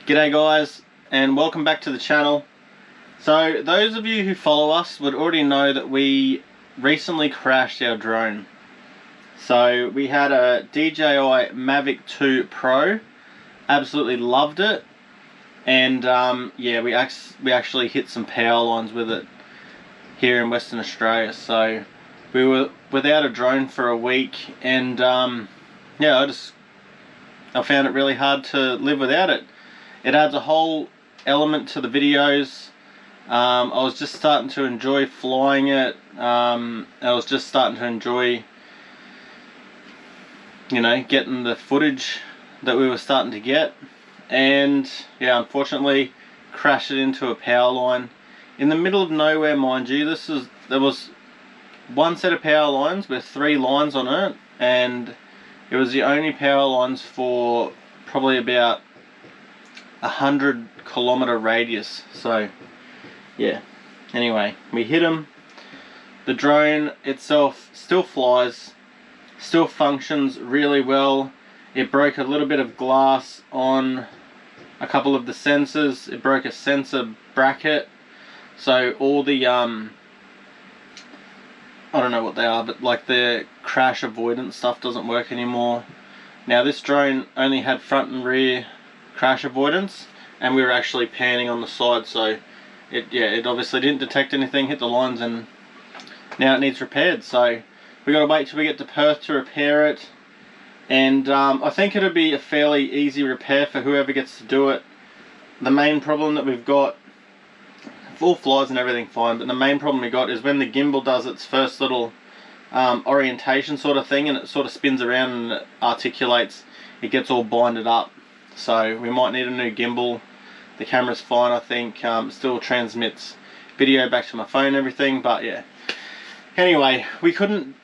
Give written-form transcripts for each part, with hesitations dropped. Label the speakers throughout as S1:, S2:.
S1: G'day guys, and welcome back to the channel. So those of you who follow us would already know that we recently crashed our drone. So we had a DJI Mavic 2 Pro, absolutely loved it, and yeah, we actually hit some power lines with it here in Western Australia. So we were without a drone for a week, and yeah, I found it really hard to live without it. It adds a whole element to the videos. I was just starting to enjoy flying it. I was just starting to enjoy, you know, getting the footage that we were starting to get. And yeah, unfortunately crashed it into a power line in the middle of nowhere, mind you. There was one set of power lines with 3 lines on it, and it was the only power lines for probably about 100-kilometer radius. So yeah, anyway, we hit them. The drone itself still flies, still functions really well. It broke a little bit of glass on a couple of the sensors. It broke a sensor bracket, so all the I don't know what they are, but like the crash avoidance stuff doesn't work anymore. Now this drone only had front and rear crash avoidance, and we were actually panning on the side, so it obviously didn't detect anything, hit the lines, and now it needs repaired. So we got to wait till we get to Perth to repair it, and I think it'll be a fairly easy repair for whoever gets to do it. The main problem that we've got, all flies and everything fine, but the main problem we got is when the gimbal does its first little orientation sort of thing, and it sort of spins around and it articulates, it gets all binded up. So we might need a new gimbal. The camera's fine, I think. Still transmits video back to my phone and everything, but yeah. Anyway, we couldn't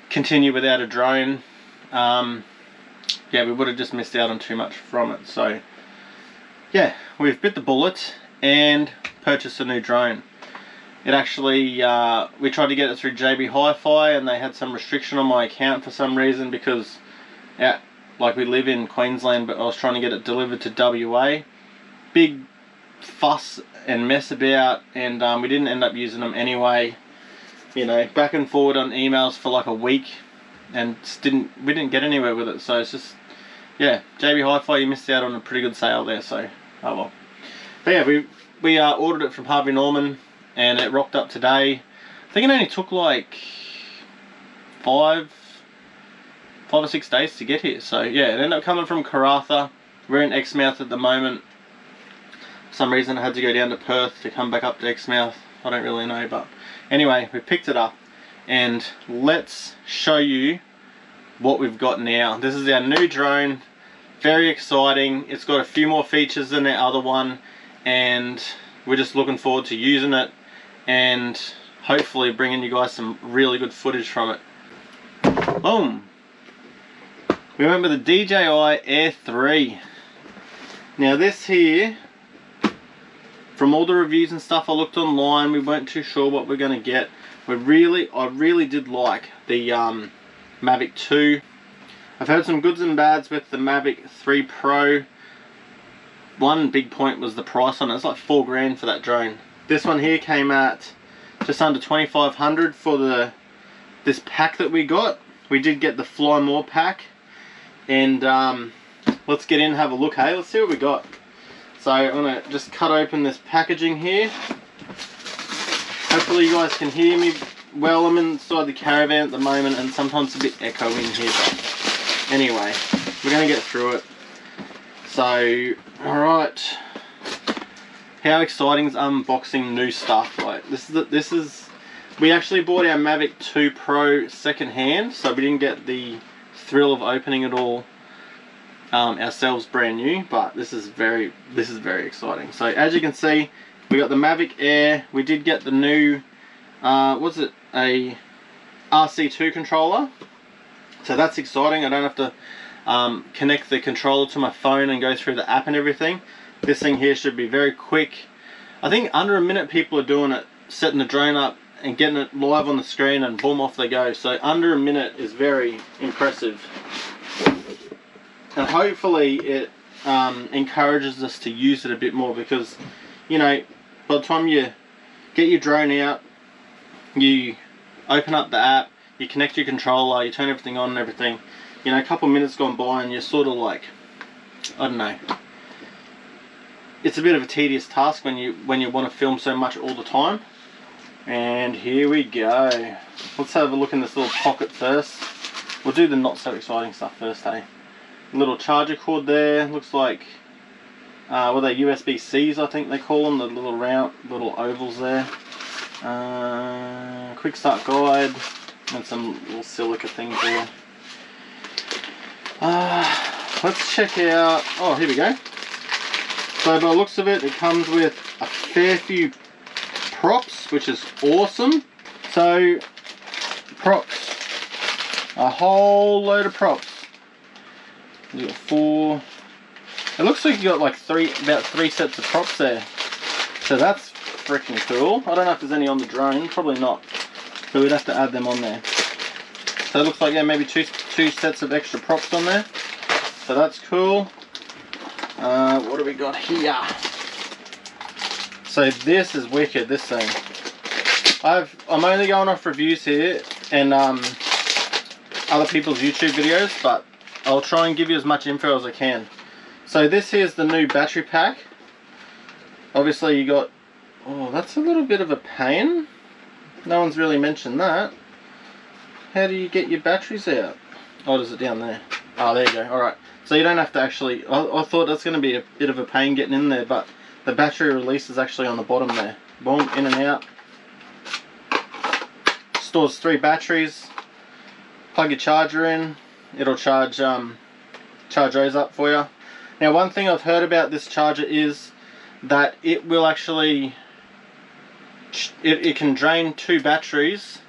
S1: continue without a drone. Yeah, we would have just missed out on too much from it. So yeah, we've bit the bullet and purchased a new drone. It actually, we tried to get it through JB Hi-Fi, and they had some restriction on my account for some reason, because like we live in Queensland, but I was trying to get it delivered to WA. Big fuss and mess about, and we didn't end up using them anyway. You know, back and forward on emails for like a week, and we didn't get anywhere with it. So it's just, yeah, JB Hi-Fi, you missed out on a pretty good sale there. So oh well. But yeah, we ordered it from Harvey Norman, and it rocked up today. I think it only took like 5 or 6 days to get here. So yeah, it ended up coming from Karratha. We're in Exmouth at the moment. For some reason I had to go down to Perth to come back up to Exmouth. I don't really know, but anyway, we picked it up, and let's show you what we've got now. This is our new drone. Very exciting. It's got a few more features than our other one, and we're just looking forward to using it and hopefully bringing you guys some really good footage from it. Boom! We went with the DJI Air 3. Now this here, from all the reviews and stuff I looked online, we weren't too sure what we're going to get. I really did like the Mavic 2. I've heard some goods and bads with the Mavic 3 Pro. One big point was the price on it. It's like $4 grand for that drone. This one here came at just under $2,500 for this pack that we got. We did get the Fly More pack. And let's get in and have a look. Hey, let's see what we got. So I'm gonna just cut open this packaging here. Hopefully you guys can hear me well. I'm inside the caravan at the moment, and sometimes it's a bit echo in here, but anyway, we're gonna get through it. So alright, how exciting is unboxing new stuff? Like this is we actually bought our Mavic 2 Pro second hand, so we didn't get the thrill of opening it all ourselves brand new, but this is very exciting. So as you can see, we got the Mavic Air. We did get the new what's it, a RC2 controller, so that's exciting. I don't have to connect the controller to my phone and go through the app and everything. This thing here should be very quick. I think under a minute people are doing it, setting the drone up and getting it live on the screen, and boom, off they go. So under a minute is very impressive, and hopefully it encourages us to use it a bit more, because, you know, by the time you get your drone out, you open up the app, you connect your controller, you turn everything on and everything, you know, a couple of minutes gone by and you're sort of like, I don't know, it's a bit of a tedious task when you want to film so much all the time. And here we go. Let's have a look in this little pocket first. We'll do the not so exciting stuff first, eh? Little charger cord there. Looks like, what are they, USB-Cs I think they call them, the little round, little ovals there. Quick start guide, and some little silica things there. Let's check out, oh, here we go. So by the looks of it, it comes with a fair few props, which is awesome. So, props. A whole load of props. You got 4. It looks like you got like about 3 sets of props there. So that's freaking cool. I don't know if there's any on the drone, probably not. So we'd have to add them on there. So it looks like, yeah, maybe two sets of extra props on there. So that's cool. What do we got here? So this is wicked, this thing. I'm only going off reviews here and other people's YouTube videos, but I'll try and give you as much info as I can. So this here's the new battery pack. Obviously you got, oh, that's a little bit of a pain. No one's really mentioned that. How do you get your batteries out? Oh, is it down there? Oh, there you go. Alright. So you don't have to actually, I thought that's going to be a bit of a pain getting in there, but the battery release is actually on the bottom there. Boom, in and out. Stores 3 batteries. Plug your charger in. It'll charge those up for you. Now, one thing I've heard about this charger is that it will actually, it can drain 2 batteries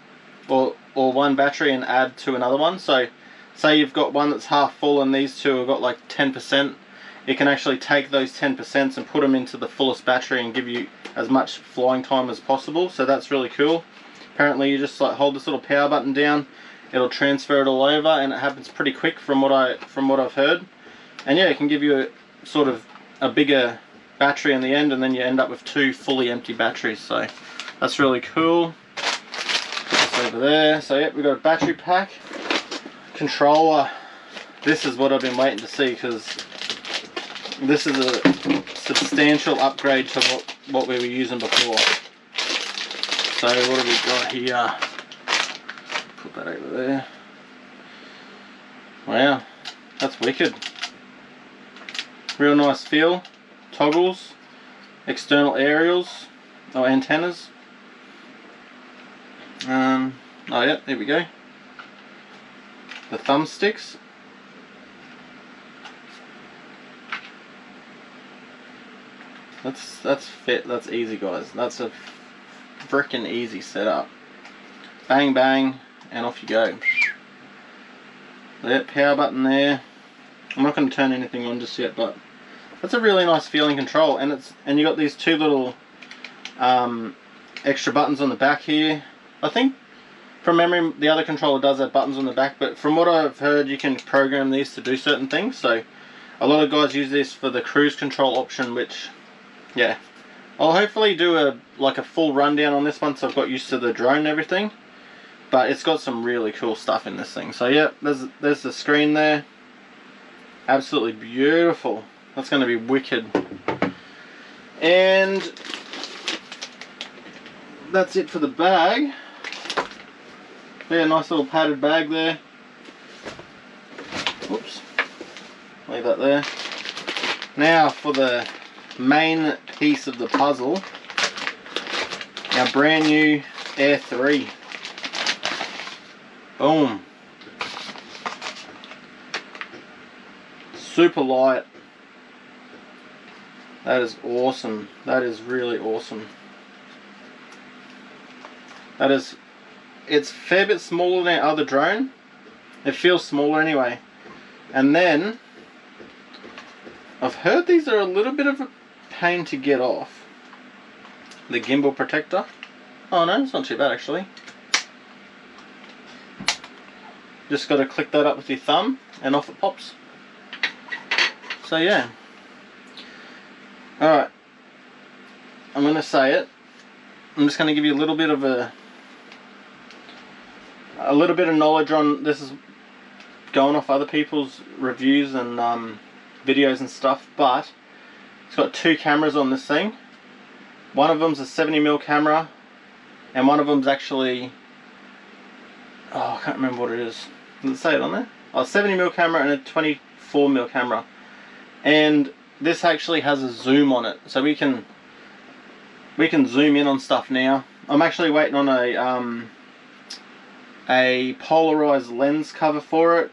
S1: or 1 battery and add to another one. So say you've got one that's half full and these 2 have got like 10%, it can actually take those 10% and put them into the fullest battery and give you as much flying time as possible. So that's really cool. Apparently you just like hold this little power button down, it'll transfer it all over, and it happens pretty quick from what I've heard. And yeah, it can give you a sort of a bigger battery in the end, and then you end up with 2 fully empty batteries. So that's really cool. Put this over there. So yep, we've got a battery pack. Controller. This is what I've been waiting to see, because this is a substantial upgrade to what we were using before. So what have we got here? Put that over there. Wow, that's wicked. Real nice feel. Toggles, external aerials, or antennas. Oh yeah, there we go. The thumbsticks. That's fit. That's easy, guys. That's a freaking easy setup. Bang bang, and off you go. That power button there. I'm not going to turn anything on just yet, but that's a really nice feeling control. And you got these 2 little extra buttons on the back here. I think from memory the other controller does have buttons on the back, but from what I've heard you can program these to do certain things. So a lot of guys use this for the cruise control option, which, yeah, I'll hopefully do a full rundown on this once I've got used to the drone and everything. But it's got some really cool stuff in this thing. So yeah, there's the screen there. Absolutely beautiful. That's going to be wicked. And that's it for the bag. Yeah, nice little padded bag there. Oops. Leave that there. Now for the main piece of the puzzle. Our brand new Air 3. Boom. Super light. That is awesome. That is really awesome. It's a fair bit smaller than our other drone. It feels smaller anyway. And then I've heard these are a little bit of a pain to get off. The gimbal protector. Oh no, it's not too bad actually. Just got to click that up with your thumb and off it pops. So yeah, Alright, I'm going to say it. I'm just going to give you a little bit of knowledge on this. Is going off other people's reviews and videos and stuff, but it's got 2 cameras on this thing. One of them's a 70mm camera, and one of them's actually, I can't remember what it is. Does it say it on there? Oh, 70mm camera and a 24mm camera. And this actually has a zoom on it, so we can zoom in on stuff now. I'm actually waiting on a polarized lens cover for it,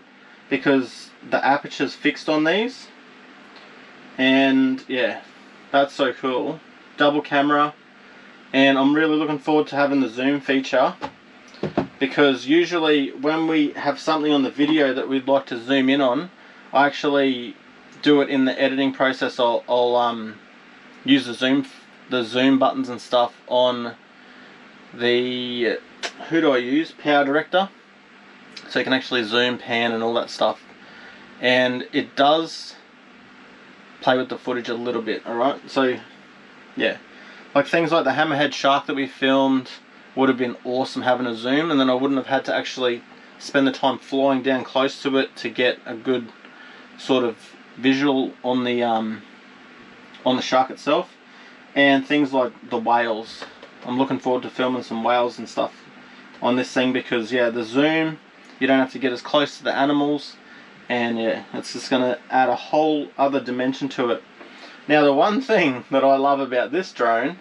S1: because the aperture's fixed on these. And yeah, that's so cool. Double camera, and I'm really looking forward to having the zoom feature, because usually when we have something on the video that we'd like to zoom in on, I actually do it in the editing process. I'll use the zoom buttons and stuff on the, who do I use? Power Director. So you can actually zoom, pan and all that stuff. And it does play with the footage a little bit, alright? So yeah, like things like the hammerhead shark that we filmed would have been awesome having a zoom, and then I wouldn't have had to actually spend the time flying down close to it to get a good sort of visual on the shark itself. And things like the whales, I'm looking forward to filming some whales and stuff on this thing, because yeah, the zoom, you don't have to get as close to the animals, and yeah, it's just going to add a whole other dimension to it. Now, the one thing that I love about this drone,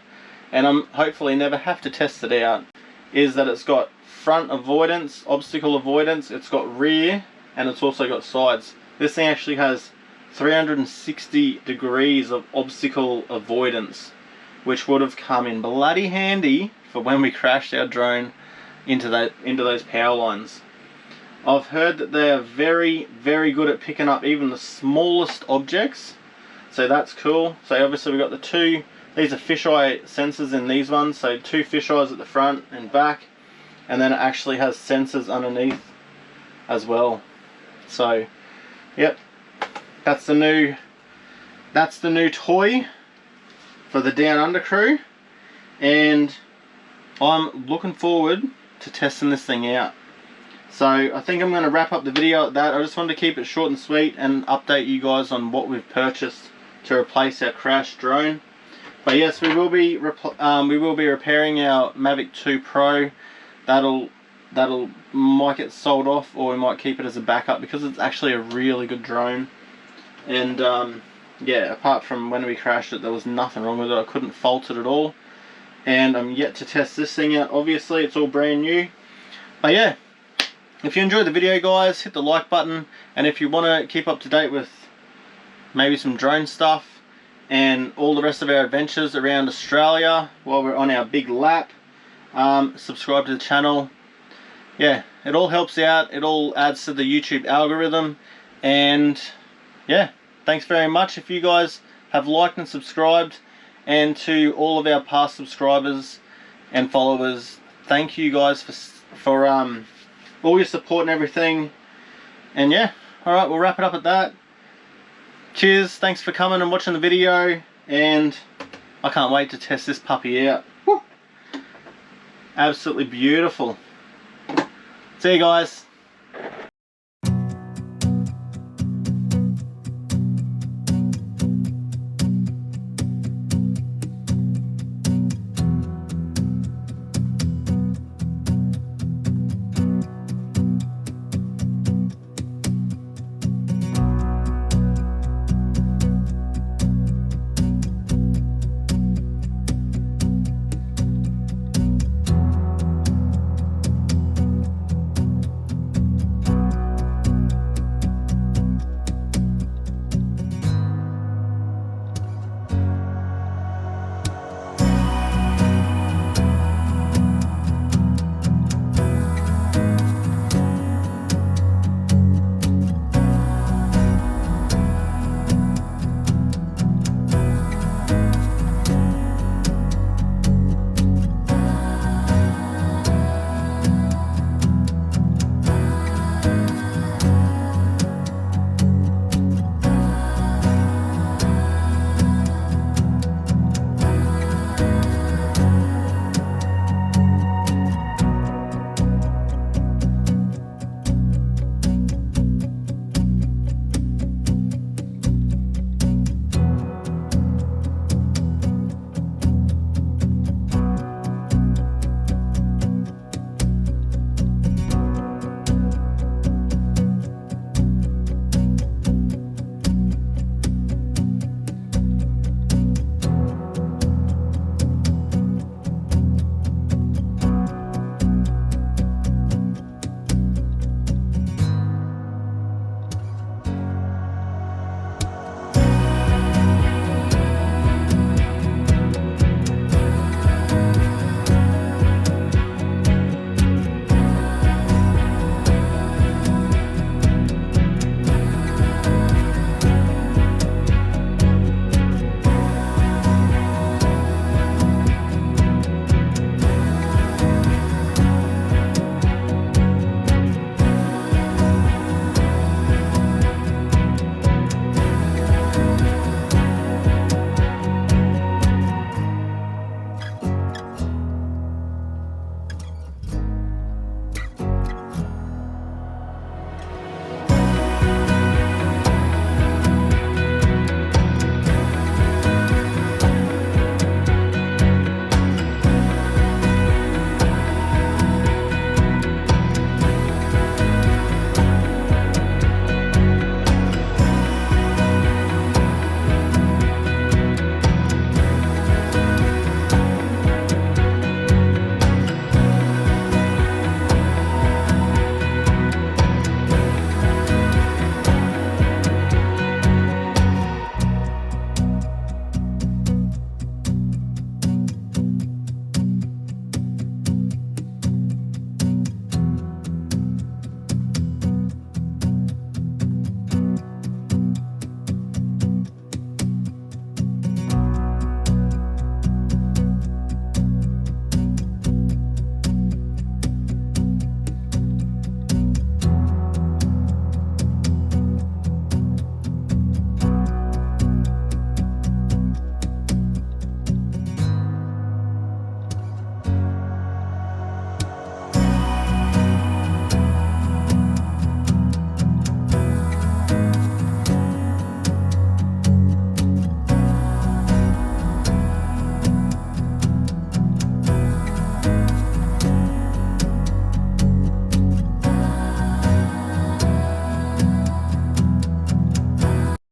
S1: and I'm hopefully never have to test it out, is that it's got front avoidance, obstacle avoidance, it's got rear, and it's also got sides. This thing actually has 360 degrees of obstacle avoidance, which would have come in bloody handy for when we crashed our drone into those power lines. I've heard that they are very, very good at picking up even the smallest objects, so that's cool. So obviously we've got these are fisheye sensors in these ones, so 2 fisheyes at the front and back, and then it actually has sensors underneath as well. So yep, that's the new toy for the Down Under crew, and I'm looking forward to testing this thing out. So I think I'm going to wrap up the video at that. I just wanted to keep it short and sweet and update you guys on what we've purchased to replace our crashed drone. But yes, we will be repairing our Mavic 2 Pro. That'll might get sold off, or we might keep it as a backup, because it's actually a really good drone. And yeah, apart from when we crashed it, there was nothing wrong with it. I couldn't fault it at all. And I'm yet to test this thing out. Obviously, it's all brand new. But yeah, if you enjoyed the video, guys, hit the like button. And if you want to keep up to date with maybe some drone stuff and all the rest of our adventures around Australia while we're on our big lap, subscribe to the channel. Yeah, it all helps out. It all adds to the YouTube algorithm. And yeah, thanks very much if you guys have liked and subscribed. And to all of our past subscribers and followers, thank you guys for all your support and everything. And yeah, alright, we'll wrap it up at that. Cheers, thanks for coming and watching the video, and I can't wait to test this puppy out. Woo! Absolutely beautiful. See you guys.